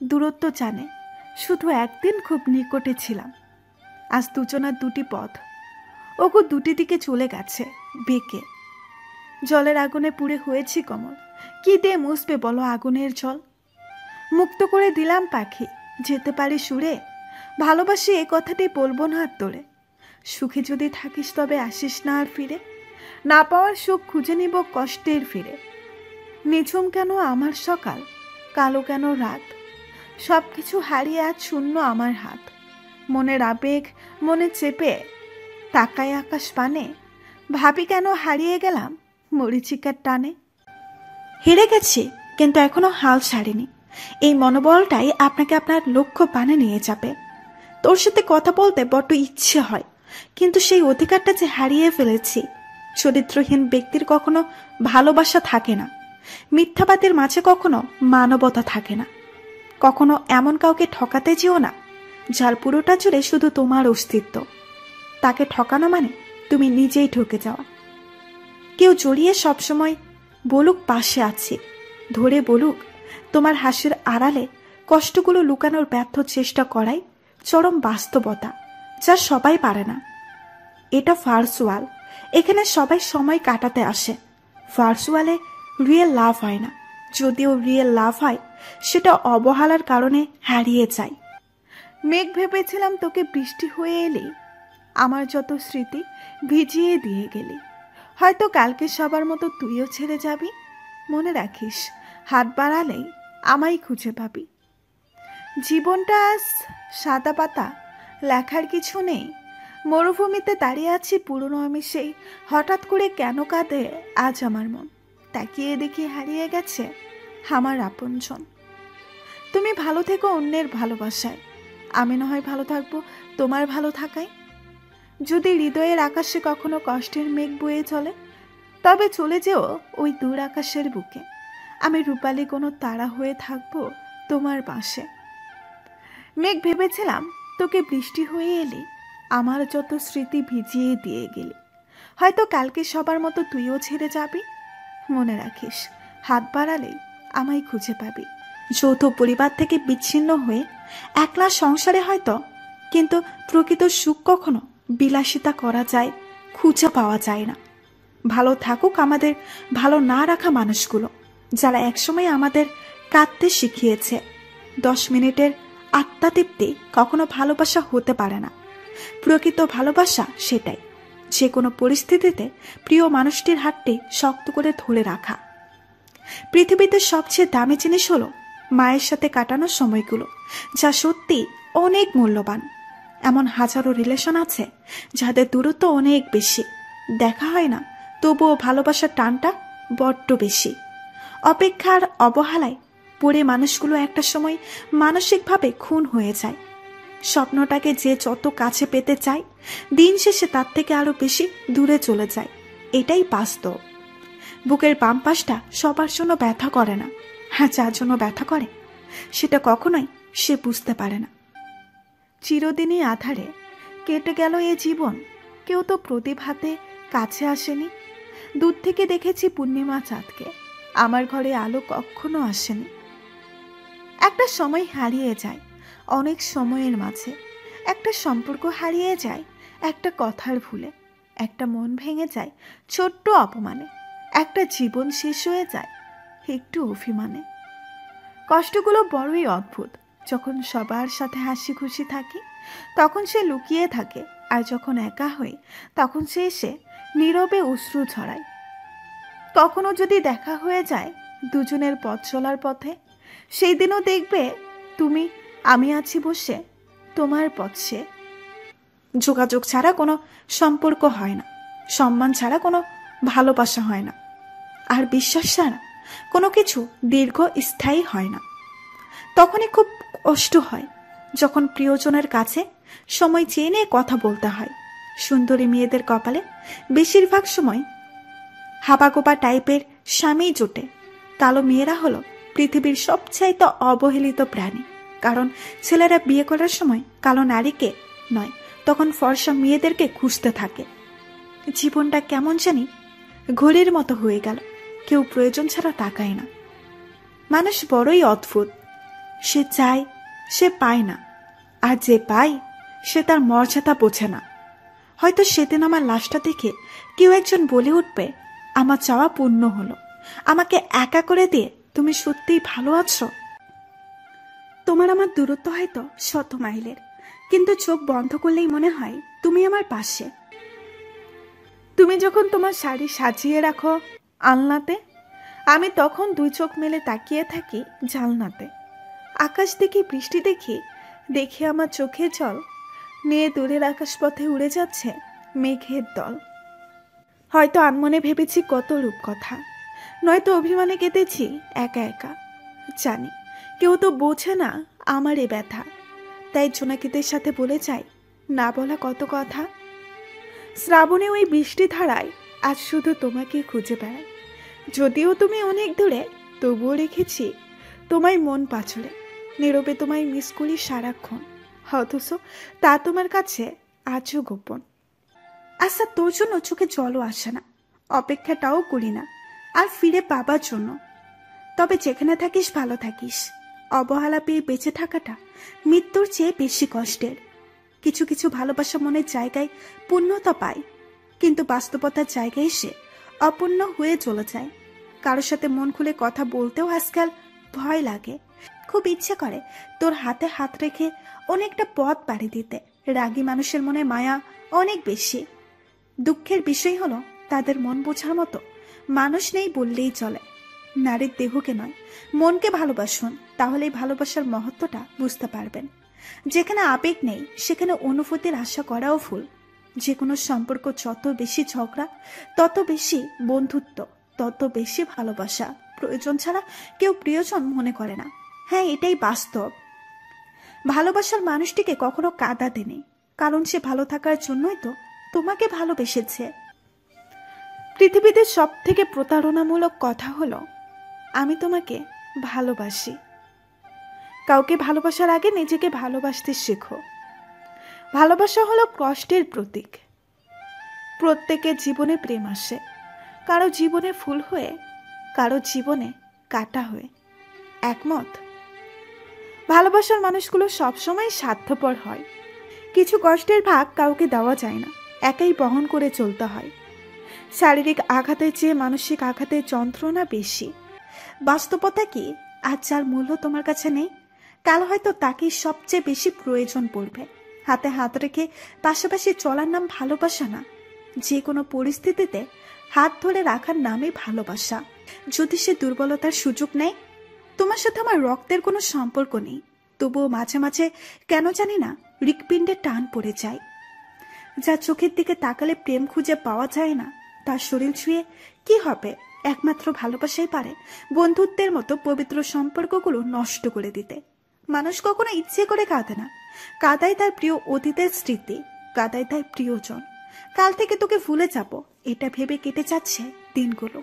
দূরত্ব জানে, শুধু একদিন খুব নিকটে ছিলাম। আজ দুজনার দুটি পথ, ওগো দুটি দিকে চলে গেছে বেঁকে। জলের আগুনে পুড়ে হয়েছি কমল, কি দিয়ে মুছবে বলো আগুনের জল? মুক্ত করে দিলাম পাখি, যেতে পারি সুরে, ভালোবাসি এ কথাটি বলবো না আর তোরে। সুখে যদি থাকিস তবে আসিস না আর ফিরে, না পাওয়ার সুখ খুঁজে নিব কষ্টের ফিরে। নিঝুম কেন আমার সকাল, কালো কেন রাত, সব কিছু হারিয়ে আজ শূন্য আমার হাত। মনের আবেগ মনে চেপে তাকায় আকাশ পানে, ভাবি কেন হারিয়ে গেলাম মরিচিকার টানে। হেরে গেছি কিন্তু এখনো হাল ছাড়িনি, এই মনোবলটাই আপনাকে আপনার লক্ষ্য পানে নিয়ে যাবে। তোর সাথে কথা বলতে বড্ড ইচ্ছে হয়, কিন্তু সেই অধিকারটা যে হারিয়ে ফেলেছি। চরিত্রহীন ব্যক্তির কখনো ভালোবাসা থাকে না, মিথ্যাবাদের মাঝে কখনো মানবতা থাকে না। কখনো এমন কাউকে ঠকাতে যেও না যার পুরোটা জুড়ে শুধু তোমার অস্তিত্ব। তাকে ঠকানো মানে তুমি নিজেই ঠকে যাওয়া। কেউ জড়িয়ে সবসময় বলুক পাশে আছি, ধরে বলুক তোমার হাসির আড়ালে কষ্টগুলো লুকানোর ব্যর্থ চেষ্টা করাই চরম বাস্তবতা, যা সবাই পারে না। এটা ভার্চুয়াল, এখানে সবাই সময় কাটাতে আসে। ভার্চুয়ালে রিয়েল লাভ হয় না, যদিও রিয়েল লাভ হয় সেটা অবহেলার কারণে হারিয়ে যায়। মেঘ ভেবেছিলাম তোকে বৃষ্টি হয়ে এলি, আমার যত স্মৃতি ভিজিয়ে দিয়ে গেলি। হয়তো কালকে সবার মতো তুইও ছেড়ে যাবি, মনে রাখিস হাত বাড়ালেই আমায় খুঁজে পাবি। জীবনটা আজ সাদা পাতা, লেখার কিছু নেই। মরুভূমিতে দাঁড়িয়ে আছি পুরনো আমি সেই, হঠাৎ করে কেন কাঁদে আজ আমার মন। তাকিয়ে দেখি হারিয়ে গেছে আমার আপনজন। তুমি ভালো থেকো অন্যের ভালোবাসায়, আমি না হয় ভালো থাকবো তোমার ভালো থাকায়। যদি হৃদয়ের আকাশে কখনো কষ্টের মেঘ বয়ে চলে, তবে চলে যেও ওই দূর আকাশের বুকে। আমি রূপালী কোনো তারা হয়ে থাকবো তোমার পাশে। মেঘ ভেবেছিলাম তোকে বৃষ্টি হয়ে এলি, আমার যত স্মৃতি ভিজিয়ে দিয়ে গেলি। হয়তো কালকে সবার মতো তুইও ছেড়ে যাবি, মনে রাখিস হাত বাড়ালেই আমায় খুঁজে পাবি। যৌথ পরিবার থেকে বিচ্ছিন্ন হয়ে একলা সংসারে হয়তো, কিন্তু প্রকৃত সুখ কখনো বিলাসিতা করা যায়, খুঁজে পাওয়া যায় না। ভালো থাকুক আমাদের ভালো না রাখা মানুষগুলো, যারা একসময় আমাদের কাঁদতে শিখিয়েছে। 10 মিনিটের আত্মাতৃপ্তি কখনো ভালোবাসা হতে পারে না। প্রকৃত ভালোবাসা সেটাই, যে কোনো পরিস্থিতিতে প্রিয় মানুষটির হাতটি শক্ত করে ধরে রাখা। পৃথিবীতে সবচেয়ে দামি জিনিস হলো মায়ের সাথে কাটানো সময়গুলো, যা সত্যি অনেক মূল্যবান। এমন হাজারো রিলেশন আছে যাদের দূরত্ব অনেক বেশি, দেখা হয় না তবুও ভালোবাসার টানটা বড্ড বেশি। অপেক্ষার অবহেলায় পড়ে মানুষগুলো একটা সময় মানসিকভাবে খুন হয়ে যায়। স্বপ্নটাকে যে যত কাছে পেতে চায়, দিন শেষে তার থেকে আরো বেশি দূরে চলে যায়। এটাই বাস্তব। বুকের বাম পাশটা সবার জন্য ব্যথা করে না, হ্যাঁ যার জন্য ব্যথা করে সেটা কখনোই সে বুঝতে পারে না। চিরদিনই আধারে কেটে গেল এ জীবন, কেউ তো প্রতিভাতে কাছে আসেনি। দূর থেকে দেখেছি পূর্ণিমা চাঁদকে, আমার ঘরে আলো কখনো আসেনি। একটা সময় হারিয়ে যায় অনেক সময়ের মাঝে, একটা সম্পর্ক হারিয়ে যায় একটা কথার ভুলে, একটা মন ভেঙে যায় ছোট্ট অপমানে, একটা জীবন শেষ হয়ে যায় একটু অভিমানে। কষ্টগুলো বড়ই অদ্ভুত। যখন সবার সাথে হাসি খুশি থাকি তখন সে লুকিয়ে থাকে, আর যখন একা হই তখন সে এসে নীরবে অশ্রু ঝরায়। কখনো যদি দেখা হয়ে যায় দুজনের পথ চলার পথে, সেই দিনও দেখবে তুমি আমি আছি বসে তোমার পথে। যোগাযোগ ছাড়া কোনো সম্পর্ক হয় না, সম্মান ছাড়া কোনো ভালোবাসা হয় না, আর বিশ্বাস ছাড়া কোনো কিছু দীর্ঘস্থায়ী হয় না। তখনই খুব কষ্ট হয় যখন প্রিয়জনের কাছে সময় চেয়ে নিয়ে কথা বলতে হয়। সুন্দরী মেয়েদের কপালে বেশিরভাগ সময় হাবাগোবা টাইপের স্বামী জোটে। কালো মেয়েরা হলো পৃথিবীর সবচাইতে অবহেলিত প্রাণী, কারণ ছেলেরা বিয়ে করার সময় কালো নারীকে নয়, তখন ফর্সা মেয়েদেরকে খুঁজতে থাকে। জীবনটা কেমন জানি ঘড়ির মতো হয়ে গেল, কেউ প্রয়োজন ছাড়া তাকায় না। মানুষ বড়ই অদ্ভুত, সে চায়, সে পায় না, আর যে পায় সে তার মর্যাদা বোঝে না। হয়তো সেদিন আমার লাশটা দেখে কেউ একজন বলে উঠবে, আমার চাওয়া পূর্ণ হলো, আমাকে একা করে দিয়ে তুমি সত্যিই ভালো আছো। তোমার আমার দূরত্ব হয়তো 100 মাইলের, কিন্তু চোখ বন্ধ করলেই মনে হয় তুমি আমার পাশে। তুমি যখন তোমার শাড়ি সাজিয়ে রাখো আলনাতে, আমি তখন 2 চোখ মেলে তাকিয়ে থাকি জানলাতে। আকাশ দেখি, বৃষ্টি দেখি, দেখে আমার চোখে জল নিয়ে দূরের আকাশপথে উড়ে যাচ্ছে মেঘের দল। হয়তো আনমনে ভেবেছি কত রূপকথা, নয়তো অভিমানে কেঁদেছি একা একা। জানি কেউ তো বোঝে না আমার এ ব্যথা, তাই জোনাকিদের সাথে বলে যাই না বলা কত কথা। শ্রাবণে ওই বৃষ্টি ধারায় আজ শুধু তোমাকে খুঁজে বেড়াই। যদিও তুমি অনেক দূরে, তবুও রেখেছি তোমায় মন পাছলে। নীরবে তোমায় মিস করি সারাক্ষণ, অথচ তা তোমার কাছে আজও গোপন। আচ্ছা, তোর জন্য চোখে জলও আসে না, অপেক্ষাটাও করি না আর ফিরে পাবার জন্য। তবে যেখানে থাকিস ভালো থাকিস। অবহেলা পেয়ে বেঁচে থাকাটা মৃত্যুর চেয়ে বেশি কষ্টের। কিছু কিছু ভালোবাসা মনের জায়গায় পূর্ণতা পায়, কিন্তু বাস্তবতার জায়গায় এসে অপূর্ণ হয়ে চলে যায়। কারোর সাথে মন খুলে কথা বলতেও আজকাল ভয় লাগে। খুব ইচ্ছে করে তোর হাতে হাত রেখে অনেকটা পথ পাড়ি দিতে। রাগী মানুষের মনে মায়া অনেক বেশি। দুঃখের বিষয় হলো তাদের মন বোঝার মতো মানুষ নেই বললেই চলে। নারীর দেহকে নয়, মনকে ভালোবাসুন, তাহলেই ভালোবাসার মহত্বটা বুঝতে পারবেন। যেখানে আবেগ নেই সেখানে অনুভূতির আশা করাও ভুল। যে কোনো সম্পর্ক যত বেশি ঝগড়া, তত বেশি বন্ধুত্ব, তত বেশি ভালোবাসা। প্রয়োজন ছাড়া কেউ প্রিয়জন মনে করে না। হ্যাঁ, এটাই বাস্তব। ভালোবাসার মানুষটিকে কখনো কাঁদাতে নেই, কারণ সে ভালো থাকার জন্যই তো তোমাকে ভালোবেসেছে। পৃথিবীতে সব থেকে প্রতারণামূলক কথা হলো আমি তোমাকে ভালোবাসি। কাউকে ভালোবাসার আগে নিজেকে ভালোবাসতে শেখো। ভালোবাসা হলো কষ্টের প্রতীক। প্রত্যেকের জীবনে প্রেম আসে, কারো জীবনে ফুল হয়ে, কারো জীবনে কাটা হয়ে। একমত? ভালোবাসার মানুষগুলো সবসময় স্বার্থপর হয়। কিছু কষ্টের ভাগ কাউকে দেওয়া যায় না, একাই বহন করে চলতে হয়। শারীরিক আঘাতের চেয়ে মানসিক আঘাতের যন্ত্রণা বেশি। বাস্তবতা কি, আজ যার মূল্য তোমার কাছে নেই, কাল হয়তো তাকেই সবচেয়ে বেশি প্রয়োজন পড়বে। হাতে হাত রেখে পাশাপাশি চলার নাম ভালোবাসা না। যে কোনো পরিস্থিতিতে হাত ধরে রাখার নামই ভালোবাসা। যদি সে দুর্বলতার সুযোগ নেয়, তোমার সাথে আমার রক্তের কোনো সম্পর্ক নেই, তবুও মাঝে মাঝে কেন জানি না হৃৎপিণ্ডে টান পড়ে যায়। যার চোখের দিকে তাকালে প্রেম খুঁজে পাওয়া যায় না, তার শরীর ছুঁয়ে কি হবে? একমাত্র ভালোবাসাই পারে বন্ধুত্বের মতো পবিত্র সম্পর্কগুলো নষ্ট করে দিতে। মানুষ কখনো ইচ্ছে করে কাঁদে না, কাঁদায় তার প্রিয় অতীতের স্মৃতি, কাঁদায় তার প্রিয়জন। কাল থেকে তোকে ভুলে যাব এটা ভেবে কেটে যাচ্ছে দিনগুলো।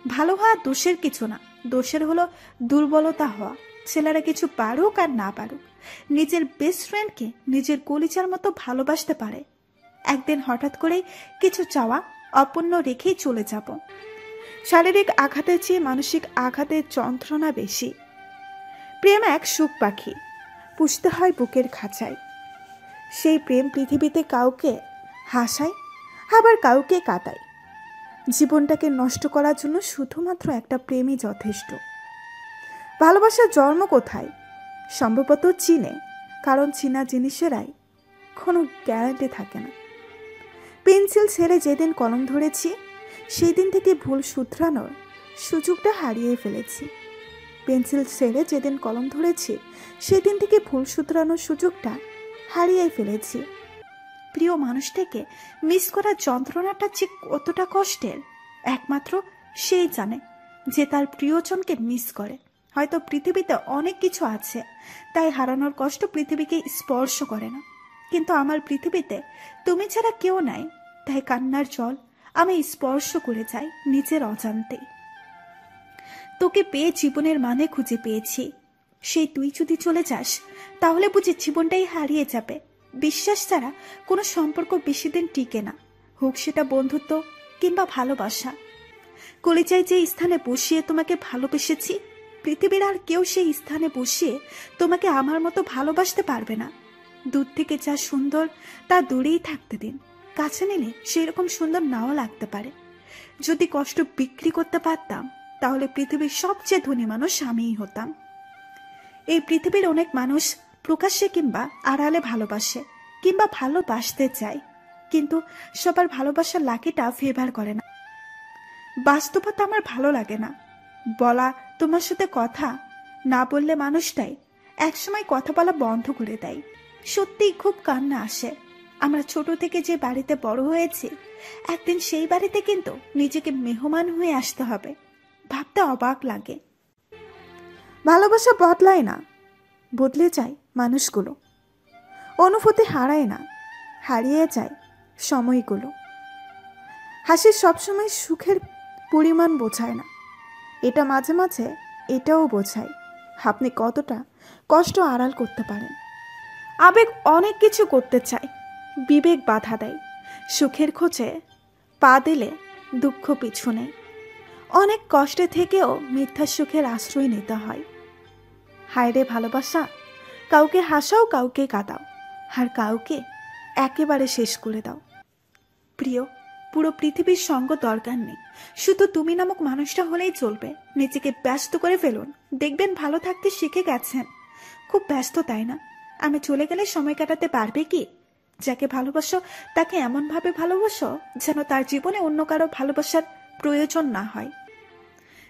ভালো হওয়া দোষের কিছু না, দোষের হলো দুর্বলতা হওয়া। ছেলেরা কিছু পারুক আর না পারুক, নিজের বেস্ট ফ্রেন্ডকে নিজের কলিজার মতো ভালোবাসতে পারে। একদিন হঠাৎ করে কিছু চাওয়া অপূর্ণ রেখেই চলে যাব। শারীরিক আঘাতের চেয়ে মানসিক আঘাতের যন্ত্রণা বেশি। প্রেম এক সুখ পাখি, পুষতে হয় বুকের খাঁচায়। সেই প্রেম পৃথিবীতে কাউকে হাসায়, আবার কাউকে কাঁদায়। জীবনটাকে নষ্ট করার জন্য শুধুমাত্র একটা প্রেমই যথেষ্ট। ভালোবাসার জন্ম কোথায়? সম্ভবত চীনে, কারণ চীনা জিনিসেরাই কোনো গ্যারান্টি থাকে না। পেন্সিল ছেড়ে যেদিন কলম ধরেছি, সেই দিন থেকে ভুল শুধরানোর সুযোগটা হারিয়ে ফেলেছি। পেন্সিল ছেড়ে যেদিন কলম ধরেছি, সেদিন থেকে ভুল শুধরানোর সুযোগটা হারিয়ে ফেলেছি। প্রিয় মানুষটাকে মিস করার যন্ত্রণাটা যে কতটা কষ্টের, একমাত্র সেই জানে যে তার প্রিয়জনকে মিস করে। হয়তো পৃথিবীতে অনেক কিছু আছে, তাই হারানোর কষ্ট পৃথিবীকে স্পর্শ করে না, কিন্তু আমার পৃথিবীতে তুমি ছাড়া কেউ নাই, তাই কান্নার জল আমি স্পর্শ করে যাই নিজের অজান্তেই। তোকে পেয়ে জীবনের মানে খুঁজে পেয়েছি। সেই তুই যদি চলে যাস, তাহলে বুঝি জীবনটাই হারিয়ে যাবে। বিশ্বাস ছাড়া কোনো সম্পর্ক বেশি দিন টিকে না, হোক সেটা বন্ধুত্ব কিংবা ভালোবাসা। কলিজায় যে স্থানে বসিয়ে তোমাকে ভালোবেসেছি, পৃথিবীর আর কেউ সেই স্থানে বসিয়ে তোমাকে আমার মতো ভালোবাসতে পারবে না। দূর থেকে যা সুন্দর তা দূরেই থাকতে দিন, কাছে নিলে সেই রকম সুন্দর নাও লাগতে পারে। যদি কষ্ট বিক্রি করতে পারতাম তাহলে পৃথিবীর সবচেয়ে ধনী মানুষ আমিই হতাম। এই পৃথিবীর অনেক মানুষ প্রকাশ্যে কিংবা আড়ালে ভালোবাসে কিংবা ভালোবাসতে চায়, কিন্তু সবার ভালোবাসার লাকিটা ফেভার করে না। বাস্তবতা আমার ভালো লাগে না। বলা তোমার সাথে কথা না বললে মানুষটাই একসময় কথা বলা বন্ধ করে দেয়। সত্যিই খুব কান্না আসে। আমরা ছোট থেকে যে বাড়িতে বড় হয়েছি, একদিন সেই বাড়িতে কিন্তু নিজেকে মেহমান হয়ে আসতে হবে। ভাবতে অবাক লাগে। ভালোবাসা বদলায় না, বদলে যায় মানুষগুলো। অনুভূতি হারায় না, হারিয়ে যায় সময়গুলো। হাসি সবসময় সুখের পরিমাণ বোঝায় না, এটা মাঝে মাঝে এটাও বোঝায় আপনি কতটা কষ্ট আড়াল করতে পারেন। আবেগ অনেক কিছু করতে চায়, বিবেক বাধা দেয়। সুখের খোঁজে পা দিলে দুঃখ পিছু নেই। অনেক কষ্টে থেকেও মিথ্যা সুখের আশ্রয় নিতে হয়। হায় রে ভালোবাসা, কাউকে হাসাও, কাউকে কাঁদাও, আর কাউকে একেবারে শেষ করে দাও। প্রিয়, পুরো পৃথিবীর সঙ্গ দরকার নেই, শুধু তুমি নামক মানুষটা হলেই চলবে। নিজেকে ব্যস্ত করে ফেলুন, দেখবেন ভালো থাকতে শিখে গেছেন। খুব ব্যস্ত তাই না? আমি চলে গেলে সময় কাটাতে পারবে কি? যাকে ভালোবাসো তাকে এমনভাবে ভালোবাসো যেন তার জীবনে অন্য কারো ভালোবাসার প্রয়োজন না হয়।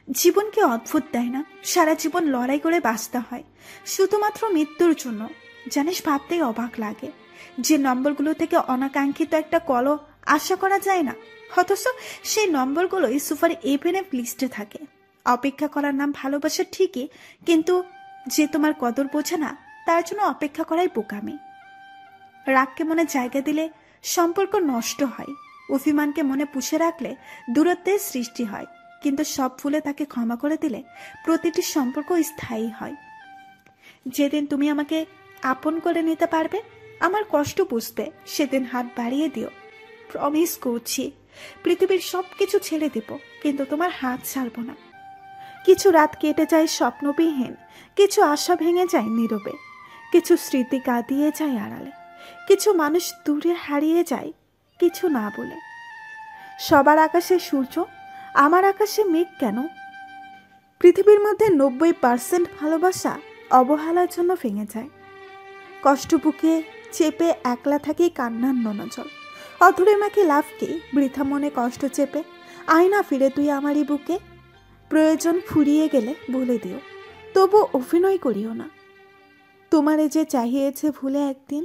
জীবনকে অদ্ভুত, তাই না? সারা জীবন লড়াই করে বাঁচতে হয় শুধুমাত্র মৃত্যুর জন্য। জানিস, ভাবতেই অবাক লাগে যে নম্বরগুলো থেকে অনাকাঙ্ক্ষিত একটা কল আশা করা যায় না, অথচ সেই নম্বরগুলোই সুপার এফএনএফ লিস্টে থাকে। অপেক্ষা করার নাম ভালোবাসা ঠিকই, কিন্তু যে তোমার কদর বোঝে না তার জন্য অপেক্ষা করাই বোকামি। রাগকে মনে জায়গা দিলে সম্পর্ক নষ্ট হয়। অভিমানকে মনে পুষে রাখলে দূরত্বের সৃষ্টি হয়, কিন্তু সব ভুলে তাকে ক্ষমা করে দিলে প্রতিটি সম্পর্ক স্থায়ী হয়। যেদিন তুমি আমাকে আপন করে নিতে পারবে, আমার কষ্ট বুঝবে, সেদিন হাত বাড়িয়ে দিও। প্রমিস করছি, পৃথিবীর সবকিছু ছেড়ে দেব, কিন্তু তোমার হাত ছাড়বো না। কিছু রাত কেটে যায় স্বপ্নবিহীন, কিছু আশা ভেঙে যায় নীরবে, কিছু স্মৃতি কাঁদিয়ে যায় আড়ালে, কিছু মানুষ দূরে হারিয়ে যায় কিছু না বলে। সবার আকাশে সূর্য, আমার আকাশে মেঘ কেন? পৃথিবীর মধ্যে 90% ভালোবাসা অবহেলার জন্য ভেঙে যায়। কষ্ট বুকে চেপে একলা থাকি কান্নার ননজল। অধরে মাকে লাভ কি? বৃথা মনে কষ্ট চেপে আয়না ফিরে তুই আমারই বুকে। প্রয়োজন ফুরিয়ে গেলে বলে দিও, তবু অভিনয় করিও না। তোমারে যে চাহিয়েছে ভুলে একদিন,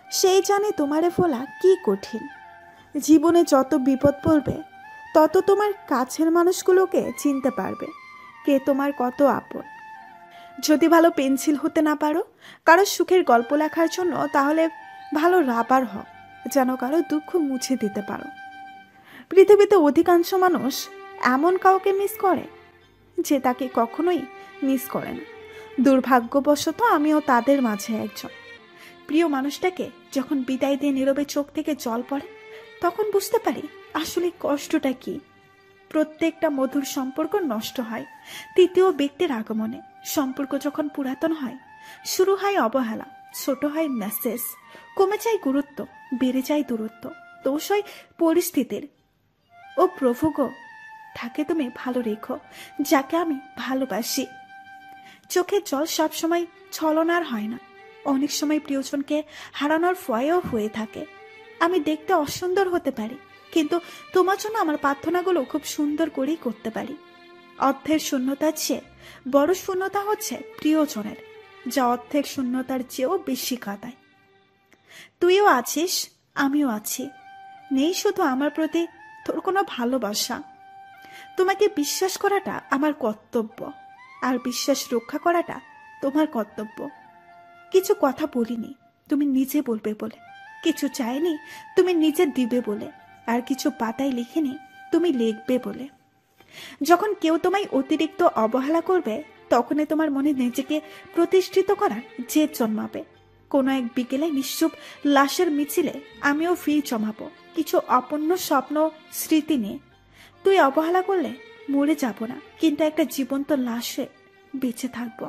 সেই জানে তোমারে ভোলা কি কঠিন। জীবনে যত বিপদ পড়বে তত তোমার কাছের মানুষগুলোকে চিনতে পারবে কে তোমার কত আপন। যদি ভালো পেন্সিল হতে না পারো কারো সুখের গল্প লেখার জন্য, তাহলে ভালো রাবার হও, যেন কারো দুঃখ মুছে দিতে পারো। পৃথিবীতে অধিকাংশ মানুষ এমন কাউকে মিস করে যে তাকে কখনোই মিস করে না। দুর্ভাগ্যবশত আমিও তাদের মাঝে একজন। প্রিয় মানুষটাকে যখন বিদায় দিয়ে নীরবে চোখ থেকে জল পড়ে, তখন বুঝতে পারি আসলে কষ্টটা কি। প্রত্যেকটা মধুর সম্পর্ক নষ্ট হয় তৃতীয় ব্যক্তির আগমনে। সম্পর্ক যখন পুরাতন হয়, শুরু হয় অবহেলা, ছোট হয় মেসেজ, কমে যায় গুরুত্ব, বেড়ে যায় দূরত্ব, দোষ হয় পরিস্থিতির। ও প্রভু গো, থাকে তুমি ভালো রেখো যাকে আমি ভালোবাসি। চোখের জল সবসময় ছলনার হয় না, অনেক সময় প্রিয়জনকে হারানোর ভয়ও হয়ে থাকে। আমি দেখতে অসুন্দর হতে পারি, কিন্তু তোমার জন্য আমার প্রার্থনাগুলো খুব সুন্দর করেই করতে পারি। অর্থের শূন্যতার চেয়ে বড় শূন্যতা হচ্ছে প্রিয়জনের, যা অর্থের শূন্যতার চেয়েও বেশি কাঁদায়। তুইও আছিস, আমিও আছি, নেই শুধু আমার প্রতি তোর কোনো ভালোবাসা। তোমাকে বিশ্বাস করাটা আমার কর্তব্য, আর বিশ্বাস রক্ষা করাটা তোমার কর্তব্য। কিছু কথা বলিনি তুমি নিজে বলবে বলে, কিছু চাইনি তুমি নিজে দিবে বলে, আর কিছু পাতায় লিখিনি তুমি লিখবে বলে। যখন কেউ তোমায় অতিরিক্ত অবহেলা করবে, তখনই তোমার মনে নিজেকে প্রতিষ্ঠিত করার জেদ জন্মাবে। কোনো এক বিকেলে নিশ্চুপ লাশের মিছিলে আমিও ভিড় জমাবো, কিছু অপূর্ণ স্বপ্ন স্মৃতি নিয়ে। তুই অবহেলা করলে মরে যাব না, কিন্তু একটা জীবন্ত লাশে বেঁচে থাকবো।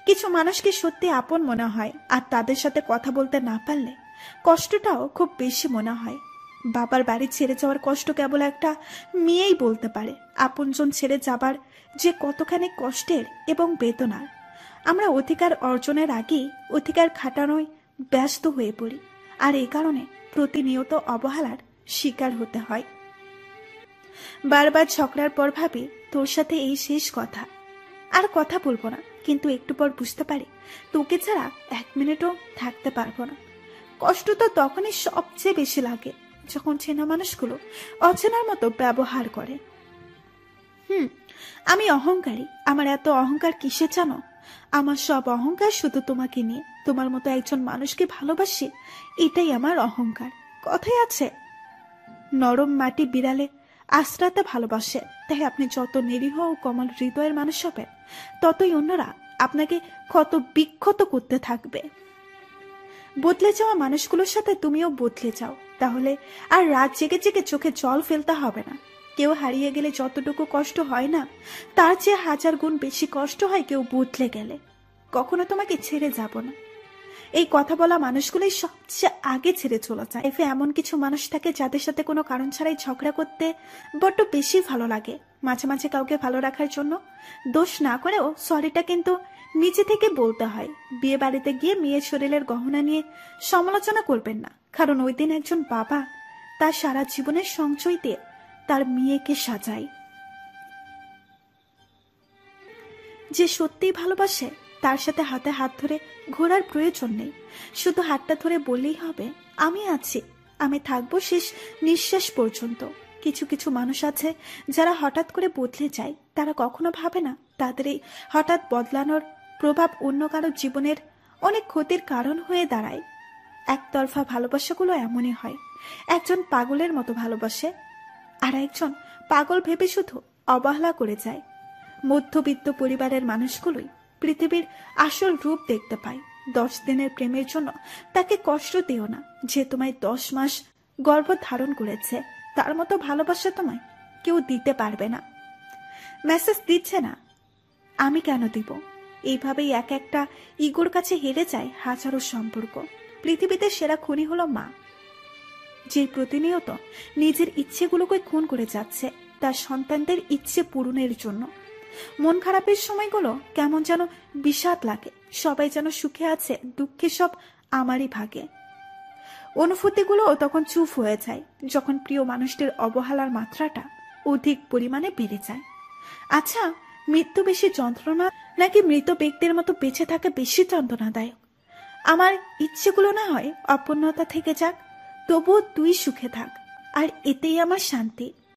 কিছু মানুষকে সত্যি আপন মনে হয়, আর তাদের সাথে কথা বলতে না পারলে কষ্টটাও খুব বেশি মনে হয়। বাবার বাড়ি ছেড়ে যাওয়ার কষ্ট কেবল একটা মেয়েই বলতে পারে। আপনজন ছেড়ে যাবার যে কতখানি কষ্টের এবং বেদনার, আমরা অধিকার অর্জনের আগেই অধিকার খাটানোয় ব্যস্ত হয়ে পড়ি, আর এই কারণে প্রতিনিয়ত অবহেলার শিকার হতে হয়। বারবার ঝগড়ার পর ভাবি তোর সাথে এই শেষ কথা, আর কথা বলবো না। কিন্তু একটু পর বুঝতে পারি তোকে ছাড়া 1 মিনিটও থাকতে পারবো না। কষ্ট তো তখনই সবচেয়ে বেশি লাগে যখন চেনা মানুষগুলো অচেনার মতো ব্যবহার করে। আমি অহংকারী। আমার এত অহংকার কিসে জানো? আমার সব অহংকার শুধু তোমাকে নিয়ে। তোমার মতো একজন মানুষকে ভালোবাসি, এটাই আমার অহংকার। কথাই আছে, নরম মাটি বিড়ালে আশ্রাতে ভালোবাসে। তাই আপনি যত নিরীহ ও কোমল হৃদয়ের মানুষ হবেন, ততই অন্যরা আপনাকে ক্ষত বিক্ষত করতে থাকবে। বদলে যাওয়া মানুষগুলোর সাথে তুমিও বদলে যাও, তাহলে আর রাত জেগে জেগে চোখে জল ফেলতে হবে না। কেউ হারিয়ে গেলে যতটুকু কষ্ট হয় না, তার চেয়ে 1000 গুণ বেশি কষ্ট হয় কেউ বদলে গেলে। কখনো তোমাকে ছেড়ে যাব না, এই কথা বলা মানুষগুলোই সবচেয়ে আগে ছেড়ে চলে যায়। লাইফে এমন কিছু মানুষ থাকে যাদের সাথে কোনো কারণ ছাড়াই ঝগড়া করতে বড্ড বেশি ভালো লাগে। মাঝে মাঝে কাউকে ভালো রাখার জন্য দোষ না করেও সরিটা কিন্তু নিজে থেকে বলতে হয়। বিয়ে বাড়িতে গিয়ে মেয়ের শরীরের গহনা নিয়ে সমালোচনা করবেন না, কারণ ওই দিন একজন বাবা তার সারা জীবনের সঞ্চয় দিয়ে তার মেয়েকে সাজায়। যে সত্যিই ভালোবাসে তার সাথে হাতে হাত ধরে ঘোরার প্রয়োজন নেই। শুধু হাতটা ধরে বললেই হবে আমি আছি, আমি থাকবো শেষ নিঃশ্বাস পর্যন্ত। কিছু কিছু মানুষ আছে যারা হঠাৎ করে বদলে যায়। তারা কখনো ভাবে না তাদের এই হঠাৎ বদলানোর প্রভাব অন্য কারো জীবনের অনেক ক্ষতির কারণ হয়ে দাঁড়ায়। একতরফা ভালোবাসাগুলো এমনই হয়। একজন পাগলের মতো ভালোবাসে, আর একজন পাগল ভেবে শুধু অবহেলা করে যায়। মধ্যবিত্ত পরিবারের মানুষগুলোই পৃথিবীর আসল রূপ দেখতে পায়। 10 দিনের প্রেমের জন্য তাকে কষ্ট দিও না। যে তোমায় 10 মাস গর্ভ ধারণ করেছে, তার মতো ভালোবাসা তোমায় কেউ দিতে পারবে না। মেসেজ দিচ্ছে না, আমি কেন দিব? এইভাবেই এক একটা ইগোর কাছে হেরে যায় হাজারো সম্পর্ক। পৃথিবীতে সেরা খুনি হলো মা, যে প্রতিনিয়ত নিজের ইচ্ছেগুলোকে খুন করে যাচ্ছে তার সন্তানদের ইচ্ছে পূরণের জন্য। মন খারাপের সময়গুলো কেমন যেন বিষাদ লাগে। সবাই যেন সুখে আছে, দুঃখে সব আমারই ভাগে। অনুভূতিগুলো তখন চুপ হয়ে যায় যখন প্রিয় মানুষটির অবহেলার মাত্রাটা অধিক পরিমাণে বেড়ে যায়। আচ্ছা, মৃত্যু বেশি যন্ত্রণা নাকি মৃত ব্যক্তির মতো বেঁচে থাকা বেশি যন্ত্রণাদায়ক? আমার ইচ্ছেগুলো না হয় অপূর্ণতা থেকে যাক, তবুও তুই সুখে থাক, আর এতেই আমার শান্তি।